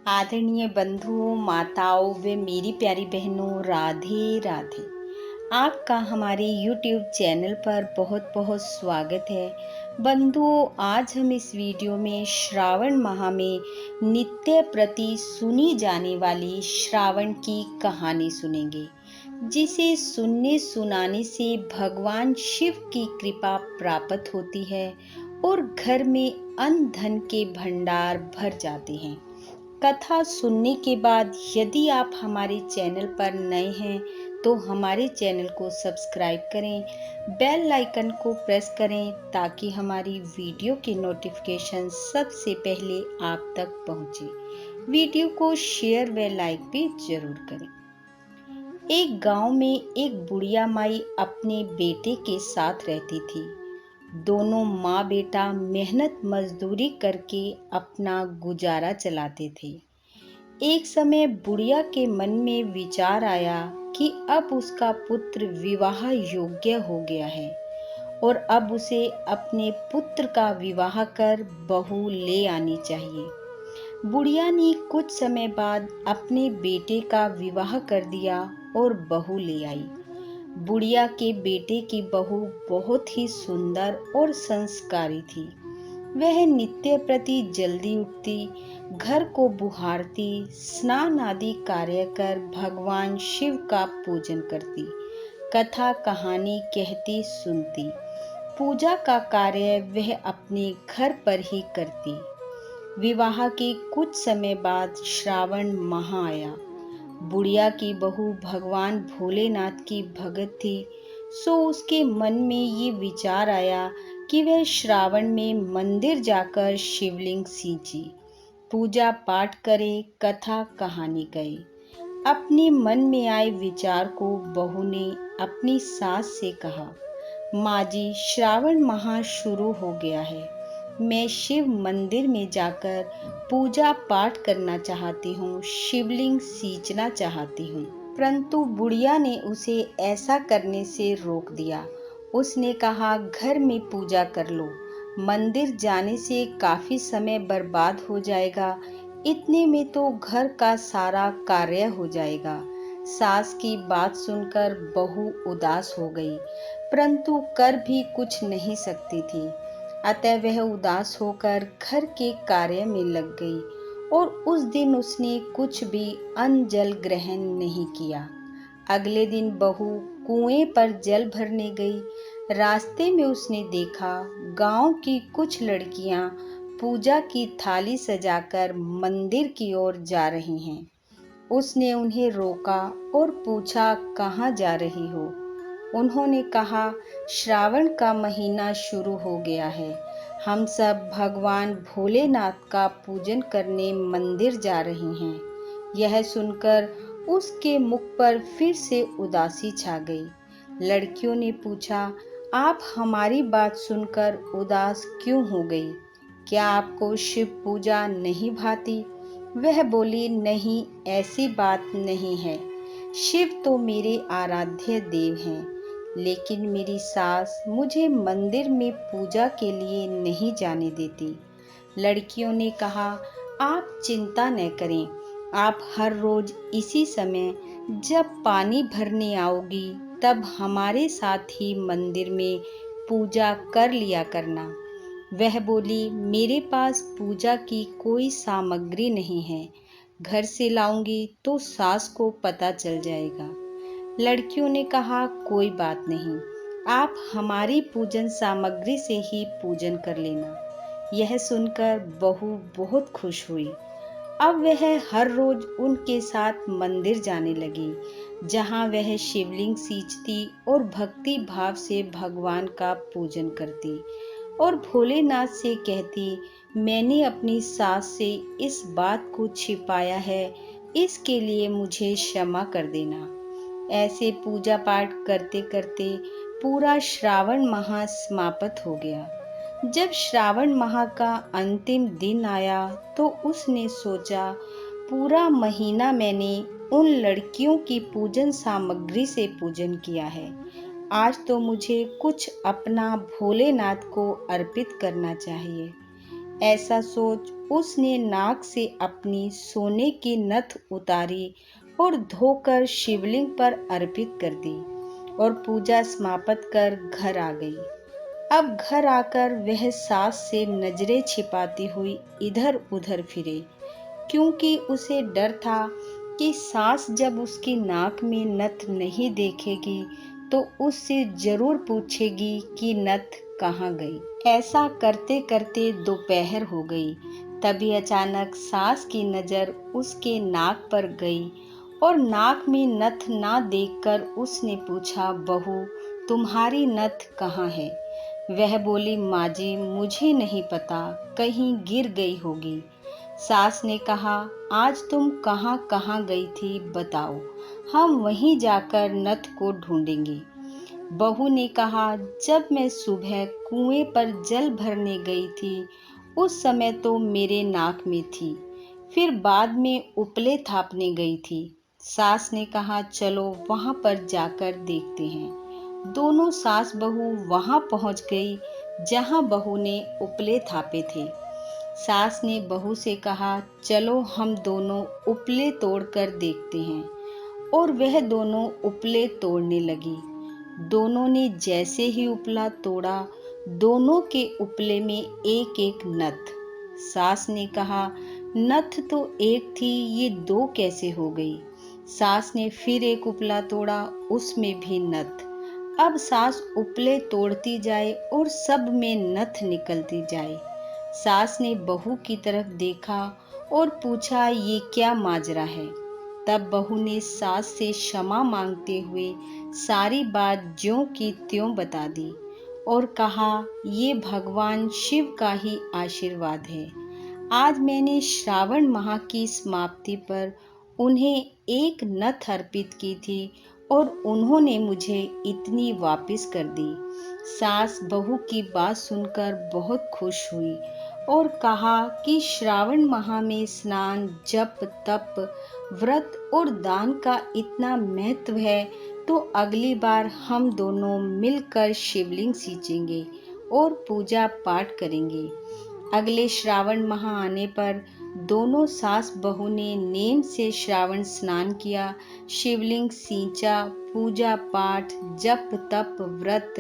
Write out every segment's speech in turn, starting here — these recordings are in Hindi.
आदरणीय बंधुओं, माताओं व मेरी प्यारी बहनों, राधे राधे। आपका हमारे YouTube चैनल पर बहुत बहुत स्वागत है। बंधुओं, आज हम इस वीडियो में श्रावण माह में नित्य प्रति सुनी जाने वाली श्रावण की कहानी सुनेंगे, जिसे सुनने सुनाने से भगवान शिव की कृपा प्राप्त होती है और घर में अन्न धन के भंडार भर जाते हैं। कथा सुनने के बाद यदि आप हमारे चैनल पर नए हैं तो हमारे चैनल को सब्सक्राइब करें, बेल आइकन को प्रेस करें ताकि हमारी वीडियो के नोटिफिकेशन सबसे पहले आप तक पहुंचे। वीडियो को शेयर व लाइक भी जरूर करें। एक गांव में एक बुढ़िया माई अपने बेटे के साथ रहती थी। दोनों माँ बेटा मेहनत मजदूरी करके अपना गुजारा चलाते थे। एक समय बुढ़िया के मन में विचार आया कि अब उसका पुत्र विवाह योग्य हो गया है और अब उसे अपने पुत्र का विवाह कर बहू ले आनी चाहिए। बुढ़िया ने कुछ समय बाद अपने बेटे का विवाह कर दिया और बहू ले आई। बुढ़िया के बेटे की बहू बहुत ही सुंदर और संस्कारी थी। वह नित्य प्रति जल्दी उठती, घर को बुहारती, स्नान आदि कार्य कर भगवान शिव का पूजन करती, कथा कहानी कहती सुनती। पूजा का कार्य वह अपने घर पर ही करती। विवाह के कुछ समय बाद श्रावण माह आया। बुढ़िया की बहू भगवान भोलेनाथ की भगत थी, सो उसके मन में ये विचार आया कि वह श्रावण में मंदिर जाकर शिवलिंग सींचे, पूजा पाठ करे, कथा कहानी कहे। अपने मन में आए विचार को बहू ने अपनी सास से कहा, माँ जी, श्रावण माह शुरू हो गया है। मैं शिव मंदिर में जाकर पूजा पाठ करना चाहती हूँ, शिवलिंग सींचना चाहती हूँ। परंतु बुढ़िया ने उसे ऐसा करने से रोक दिया। उसने कहा, घर में पूजा कर लो, मंदिर जाने से काफी समय बर्बाद हो जाएगा, इतने में तो घर का सारा कार्य हो जाएगा। सास की बात सुनकर बहू उदास हो गई, परंतु कर भी कुछ नहीं सकती थी। अतः वह उदास होकर घर के कार्य में लग गई और उस दिन उसने कुछ भी अन्न जल ग्रहण नहीं किया। अगले दिन बहू कुएं पर जल भरने गई। रास्ते में उसने देखा गांव की कुछ लड़कियां पूजा की थाली सजाकर मंदिर की ओर जा रही हैं। उसने उन्हें रोका और पूछा, कहाँ जा रही हो? उन्होंने कहा, श्रावण का महीना शुरू हो गया है, हम सब भगवान भोलेनाथ का पूजन करने मंदिर जा रहे हैं। यह सुनकर उसके मुख पर फिर से उदासी छा गई। लड़कियों ने पूछा, आप हमारी बात सुनकर उदास क्यों हो गई? क्या आपको शिव पूजा नहीं भाती? वह बोली, नहीं, ऐसी बात नहीं है। शिव तो मेरे आराध्य देव हैं, लेकिन मेरी सास मुझे मंदिर में पूजा के लिए नहीं जाने देती। लड़कियों ने कहा, आप चिंता न करें, आप हर रोज इसी समय जब पानी भरने आओगी तब हमारे साथ ही मंदिर में पूजा कर लिया करना। वह बोली, मेरे पास पूजा की कोई सामग्री नहीं है, घर से लाऊंगी तो सास को पता चल जाएगा। लड़कियों ने कहा, कोई बात नहीं, आप हमारी पूजन सामग्री से ही पूजन कर लेना। यह सुनकर बहू बहुत खुश हुई। अब वह हर रोज उनके साथ मंदिर जाने लगी, जहां वह शिवलिंग सींचती और भक्ति भाव से भगवान का पूजन करती और भोलेनाथ से कहती, मैंने अपनी सास से इस बात को छिपाया है, इसके लिए मुझे क्षमा कर देना। ऐसे पूजा पाठ करते करते पूरा श्रावण माह समाप्त हो गया। जब श्रावण माह का अंतिम दिन आया तो उसने सोचा, पूरा महीना मैंने उन लड़कियों की पूजन सामग्री से पूजन किया है, आज तो मुझे कुछ अपना भोलेनाथ को अर्पित करना चाहिए। ऐसा सोच उसने नाक से अपनी सोने की नथ उतारी और धोकर शिवलिंग पर अर्पित कर दी और पूजा समाप्त कर घर आ गई। अब घर आकर वह सास से नजरें छिपाती हुई इधर उधर फिरे, क्योंकि उसे डर था कि सास जब उसकी नाक में नथ नहीं देखेगी तो उससे जरूर पूछेगी कि नथ कहाँ गई। ऐसा करते करते दोपहर हो गई। तभी अचानक सास की नजर उसके नाक पर गई और नाक में नथ ना देखकर उसने पूछा, बहू तुम्हारी नथ कहाँ है? वह बोली, माँ जी मुझे नहीं पता, कहीं गिर गई होगी। सास ने कहा, आज तुम कहाँ कहाँ गई थी बताओ, हम वहीं जाकर नथ को ढूंढेंगे। बहू ने कहा, जब मैं सुबह कुएं पर जल भरने गई थी उस समय तो मेरे नाक में थी, फिर बाद में उपले थापने गई थी। सास ने कहा, चलो वहां पर जाकर देखते हैं। दोनों सास बहू वहां पहुंच गई जहां बहू ने उपले थापे थे। सास ने बहू से कहा, चलो हम दोनों उपले तोड़कर देखते हैं। और वह दोनों उपले तोड़ने लगी। दोनों ने जैसे ही उपला तोड़ा, दोनों के उपले में एक एक नथ। सास ने कहा, नथ तो एक थी, ये दो कैसे हो गई? सास ने फिर एक उपला तोड़ा, उसमें भी नथ। अब सास उपले तोड़ती जाए और सब में नथ निकलती जाए। सास ने बहू की तरफ देखा और पूछा, ये क्या माजरा है? तब बहू ने सास से क्षमा मांगते हुए सारी बात ज्यों की त्यों बता दी और कहा, ये भगवान शिव का ही आशीर्वाद है। आज मैंने श्रावण माह की समाप्ति पर उन्हें एक नथ अर्पित की थी और उन्होंने मुझे इतनी वापस कर दी। सास बहू की बात सुनकर बहुत खुश हुई और कहा कि श्रावण माह में स्नान, जप, तप, व्रत और दान का इतना महत्व है तो अगली बार हम दोनों मिलकर शिवलिंग सींचेंगे और पूजा पाठ करेंगे। अगले श्रावण माह आने पर दोनों सास बहू ने नेम से श्रावण स्नान किया, शिवलिंग सींचा, पूजा पाठ, जप तप, व्रत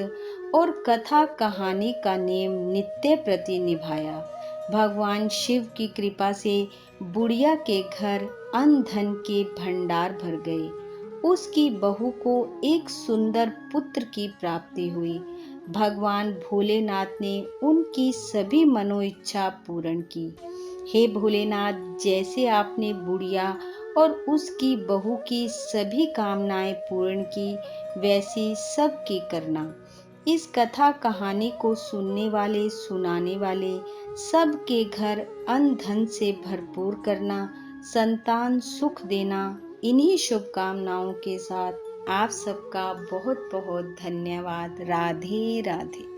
और कथा कहानी का नेम नित्य प्रति निभाया। भगवान शिव की कृपा से बुढ़िया के घर अन्न धन के भंडार भर गए। उसकी बहू को एक सुंदर पुत्र की प्राप्ति हुई। भगवान भोलेनाथ ने उनकी सभी मनोइच्छा पूर्ण की। हे भोलेनाथ, जैसे आपने बुढ़िया और उसकी बहू की सभी कामनाएं पूर्ण की, वैसी सबकी करना। इस कथा कहानी को सुनने वाले, सुनाने वाले सबके घर अन्न धन से भरपूर करना, संतान सुख देना। इन्हीं शुभकामनाओं के साथ आप सबका बहुत बहुत धन्यवाद। राधे राधे।